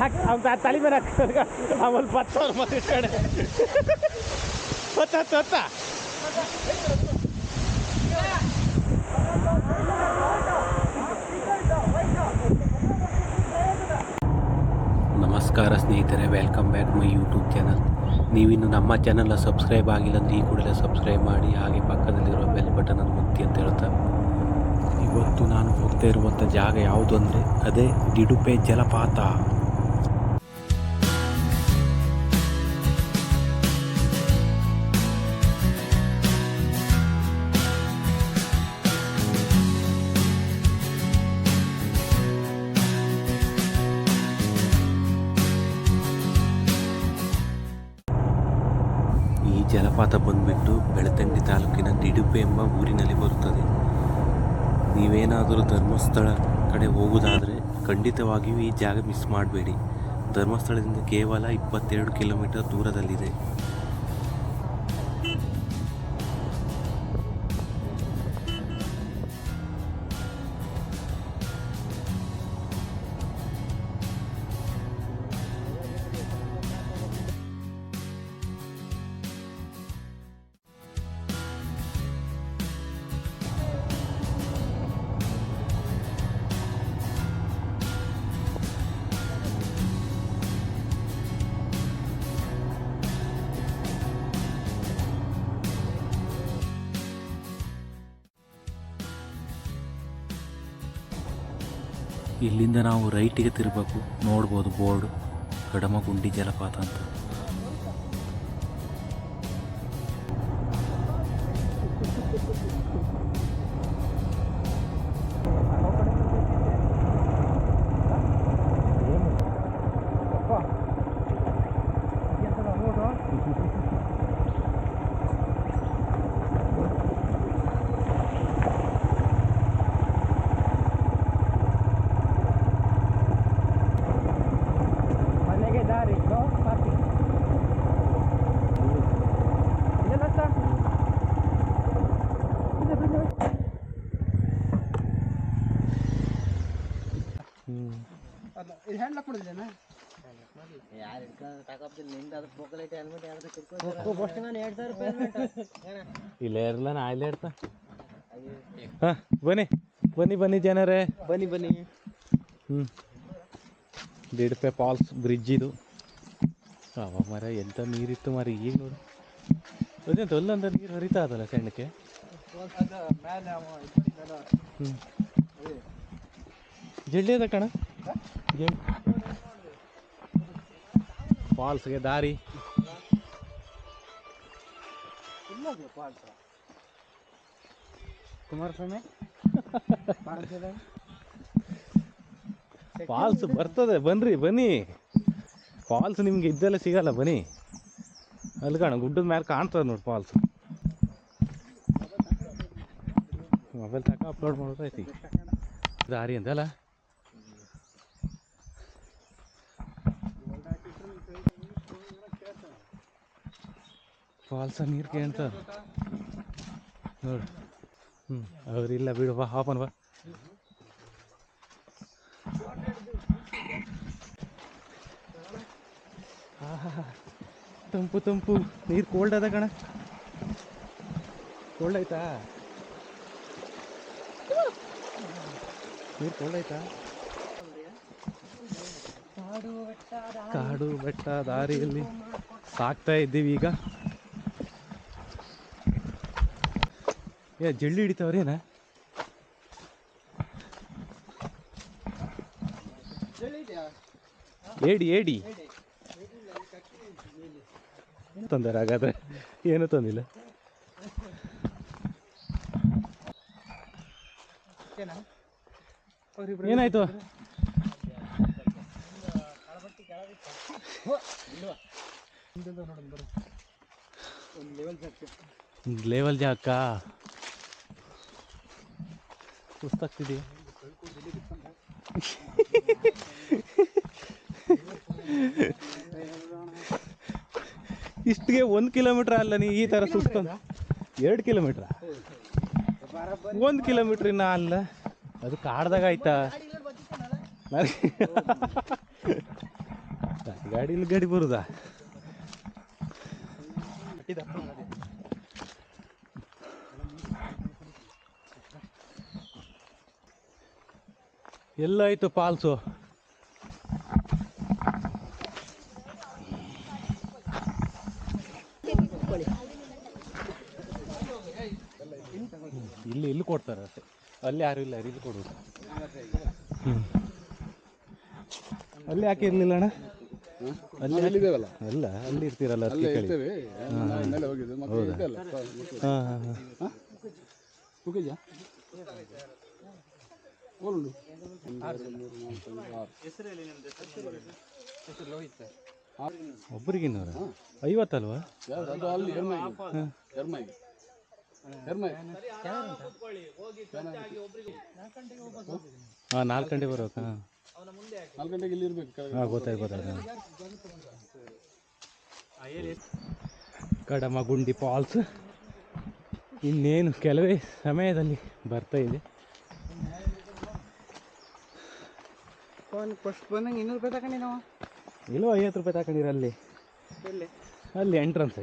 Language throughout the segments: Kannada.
ಹಾಕಿ ಅವ್ನ ತಲೆ ಮೇಲೆ ಹಾಕ ಆಮೇಲೆ ಬತ್ತವ್ರು ಮತ್ತೆ ಕಡೆ ಹೊತ್ತ ನಮಸ್ಕಾರ ಸ್ನೇಹಿತರೆ, welcome back my YouTube channel. ನೀವಿನ್ನು ನಮ್ಮ ಚಾನಲ್ನ ಸಬ್ಸ್ಕ್ರೈಬ್ ಆಗಿಲ್ಲ ಅಂದರೆ ಈ ಕೂಡಲೇ ಸಬ್ಸ್ಕ್ರೈಬ್ ಮಾಡಿ, ಹಾಗೆ ಪಕ್ಕದಲ್ಲಿರೋ ಬೆಲ್ ಬಟನನ್ನು ಒತ್ತಿ ಅಂತ ಹೇಳ್ತಾ, ಇವತ್ತು ನಾನು ಹೋಗ್ತಾ ಇರುವಂಥ ಜಾಗ ಯಾವುದು ಅಂದರೆ ಅದೇ ದಿಡುಪೆ ಜಲಪಾತ. ಈ ಜಲಪಾತ ಬಂದುಬಿಟ್ಟು ಬೆಳ್ತಂಗಡಿ ತಾಲೂಕಿನ ದಿಡುಪೆ ಎಂಬ ಊರಿನಲ್ಲಿ ಬರುತ್ತದೆ. ನೀವೇನಾದರೂ ಧರ್ಮಸ್ಥಳ ಕಡೆ ಹೋಗುವುದಾದರೆ ಖಂಡಿತವಾಗಿಯೂ ಈ ಜಾಗ ಮಿಸ್ ಮಾಡಬೇಡಿ. ಧರ್ಮಸ್ಥಳದಿಂದ ಕೇವಲ 22 ಕಿಲೋಮೀಟರ್ ದೂರದಲ್ಲಿದೆ. ಇಲ್ಲಿಂದ ನಾವು ರೈಟಿಗೆ ತಿರುಗಬೇಕು. ನೋಡ್ಬೋದು ಬೋರ್ಡು, ಕಡಮಗುಂಡಿ ಜಲಪಾತ ಅಂತ. ಇಲ್ಲ ಇರಲ್ಲ, ನಾ ಇಲ್ಲೇ ಇರ್ತ. ಹಾಂ ಬನ್ನಿ ಬನ್ನಿ ಬನ್ನಿ ಜನರೇ, ಬನ್ನಿ ಬನ್ನಿ. ದಿಡುಪೆ ಫಾಲ್ಸ್ ಬ್ರಿಡ್ಜ್ ಇದು. ಅವ ಮರ ಎಂತ ನೀರಿತ್ತು ಮರ, ಈಗ ನೋಡಿ ಅದೇಂತ ಅಲ್ಲಂದ ನೀರು ಹರಿತಾ ಅದಲ್ಲ ಸಣ್ಣಕ್ಕೆ. ಜಲ್ದಿ ಅದ ಕಣ ಫಾಲ್ಸ್ಗೆ ದಾರಿ. ಕುಮಾರಸ್ವಾಮಿ ಫಾಲ್ಸ್ ಬರ್ತದೆ, ಬನ್ರಿ ಬನ್ನಿ. ಫಾಲ್ಸ್ ನಿಮ್ಗೆ ಇದ್ದೆಲ್ಲ ಸಿಗಲ್ಲ, ಬನ್ನಿ. ಅಲ್ಲಿ ಕಾಣ ಗುಡ್ಡದ ಮೇಲೆ ಕಾಣ್ತದೆ ನೋಡಿ ಫಾಲ್ಸ್. ಮೊಬೈಲ್ ತಕ ಅಪ್ಲೋಡ್ ಮಾಡೋದೈತಿ ದಾರಿ ಅಂತಲ್ಲ. ಫಾಲ್ಸ ನೀರು ಕೇಳ್ತದ ನೋಡಿ. ಅವ್ರಿಲ್ಲ ಬಿಡು, ಬಾ ಹಾಪನ್ ಬಾ. ತಂಪು ತಂಪು ನೀರು. ಕೋಲ್ಡ್ ಅದ ಕಣ, ಕೋಲ್ಡ್ ಆಯ್ತಾ ನೀರು? ಕೋಲ್ಡ್ ಆಯ್ತಾ? ಕಾಡು ಬೆಟ್ಟ ದಾರಿಯಲ್ಲಿ ಸಾಕ್ತಾ ಇದ್ದೀವಿ ಈಗ. ಜಳ್ಳಿ ಹಿಡಿತಾವ್ರೇನ? ಏಡಿ ಏಡಿ ತಂದಾರೆ. ಹಾಗಾದ್ರೆ ಏನು ತಂದಿಲ್ಲ. ಏನಾಯ್ತು? ಲೆವೆಲ್ ಜಾಕ ಸುಸ್ತಾಗ್ತಿದೆಯಾ? ಇಷ್ಟಿಗೆ 1 ಕಿಲೋಮೀಟ್ರ್ ಅಲ್ಲ ನೀ ಈ ಥರ ಸುಸ್ತ? 2 ಕಿಲೋಮೀಟ್ರ? 1 ಕಿಲೋಮೀಟ್ರ್ ಇನ್ನ ಅಲ್ಲ, ಅದು ಕಾಡ್ದಾಗ ಆಯ್ತಾ? ಗಾಡಿಲಿ ಗಾಡಿ ಬರುದಾ? ಎಲ್ಲಾಯ್ತು ಪಾಲ್ಸು? ಇಲ್ಲಿ ಕೊಡ್ತಾರೆ ಅಷ್ಟೇ, ಅಲ್ಲಿ ಯಾರು ಇಲ್ಲ, ಇಲ್ಲಿ ಕೊಡೋದು. ಅಲ್ಲಿ ಯಾಕೆ ಇರಲಿಲ್ಲ ಅಣ್ಣ? ಅಲ್ಲಿ ಅಲ್ಲ, ಅಲ್ಲಿ ಇರ್ತೀರಲ್ಲ. ಒಬ್ಬರಿಗೆ 50 4 ಗಂಟೆ ಬರ್ಬೇಕಾ? 4 ಗಂಟೆಗೆ ಇಲ್ಲಿ ಇರ್ಬೇಕು. ಗೊತ್ತಾಯ್ತು. ಕಡಮಗುಂಡಿ ಫಾಲ್ಸ್ ಇನ್ನೇನು ಕೆಲವೇ ಸಮಯದಲ್ಲಿ ಬರ್ತಾ ಇದೆ. ಫಸ್ಟ್ ಬಂದಂಗೆ 200 ರೂಪಾಯಿ ತಗೊಂಡಿ ನಾವು. ಇಲ್ಲೋ 50 ರೂಪಾಯಿ ತಗೊಂಡಿರ ಅಲ್ಲಿ ಎಂಟ್ರೆನ್ಸ್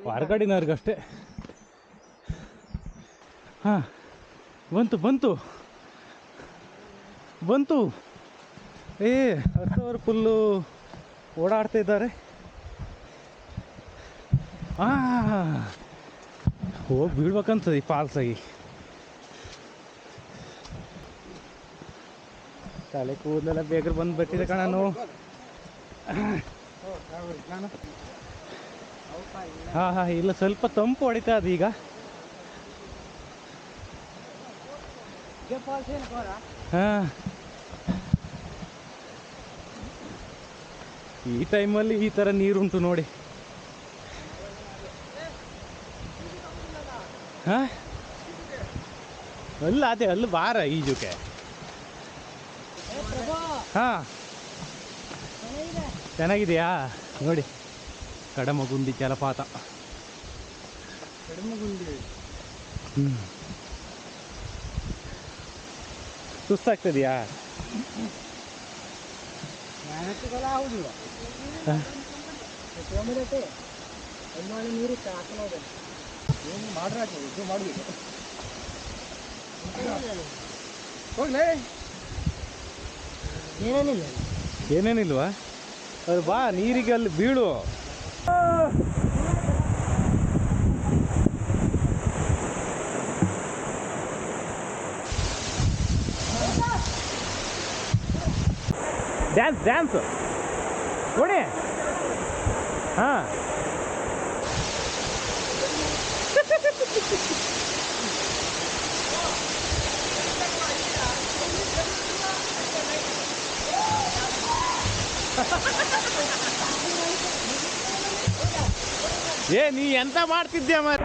ಹೊರಗಡಿನವ್ರಿಗಷ್ಟೇ. ಹಾಂ, ಬಂತು. ಹತ್ತವರು ಫುಲ್ಲು ಓಡಾಡ್ತಾ ಇದ್ದಾರೆ. ಹೋಗಿ ಬೀಳ್ಬೇಕಂತದೆ ಈ ಫಾಲ್ಸಾಗಿ. ತಲೆ ಕೂದಲೆಲ್ಲ ಬೇಗ ಬಂದುಬಿಟ್ಟಿದೆ ಕಣನು. ಹಾಂ, ಇಲ್ಲ ಸ್ವಲ್ಪ ತಂಪು ಹೊಡಿತಾ ಅದು ಈಗ. ಹಾಂ, ಈ ಟೈಮಲ್ಲಿ ಈ ಥರ ನೀರುಂಟು ನೋಡಿ. ಹಾಂ, ಅಲ್ಲಿ ಬಾರ ಈಜುಕೆ. ಹಾಂ, ಚೆನ್ನಾಗಿದೆಯಾ ನೋಡಿ. ಕಡಮಗುಂಡಿ ಜಲಪಾತ. ಸುಸ್ತಾಗ್ತದೆಯಾ? ಏನೇನಿಲ್ವಾ? ಅದು ಬಾ, ನೀರಿಗೆ ಅಲ್ಲಿ ಬೀಳು. ಡ್ಯಾನ್ಸ್ ನೋಡಿ. ಹಾಂ, ನೀ ಎಂತ ಮಾಡ್ತಿದ್ಯಾ ಮಾರ?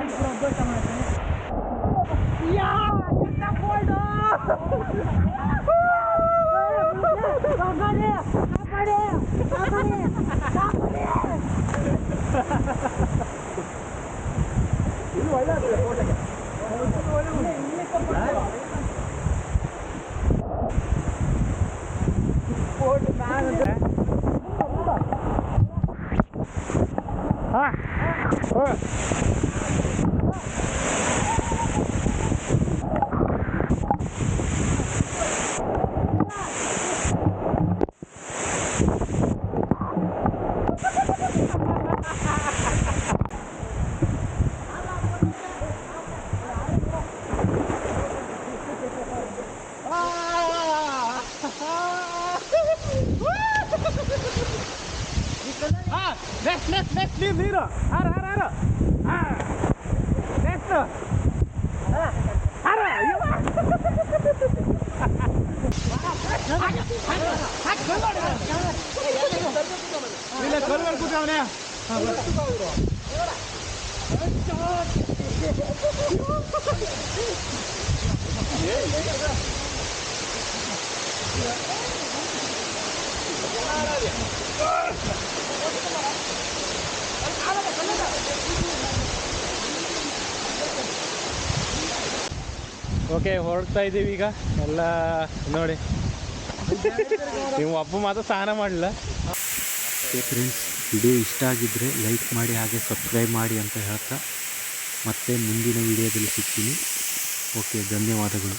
ನೆಕ್ಸ್ಟ್ ನೀರು. ನೆಕ್ಸ್ಟ್ ಇಲ್ಲ ಕಲ್ವರ್ ಕೂತವನೇ. ಓಕೆ, ಹೊರಡ್ತಾ ಇದ್ದೀವಿ ಈಗ ಎಲ್ಲ ನೋಡಿ. ನೀವು ಒಬ್ಬ ಮಾತ್ರ ಸ್ನಾನ ಮಾಡಲಿಲ್ಲ. ಓಕೆ ಫ್ರೆಂಡ್ಸ್, ವಿಡಿಯೋ ಇಷ್ಟ ಆಗಿದ್ದರೆ ಲೈಕ್ ಮಾಡಿ ಹಾಗೆ ಸಬ್ಸ್ಕ್ರೈಬ್ ಮಾಡಿ ಅಂತ ಹೇಳ್ತಾ ಮತ್ತೆ ಮುಂದಿನ ವಿಡಿಯೋದಲ್ಲಿ ಸಿಗ್ತೀನಿ. ಓಕೆ, ಧನ್ಯವಾದಗಳು.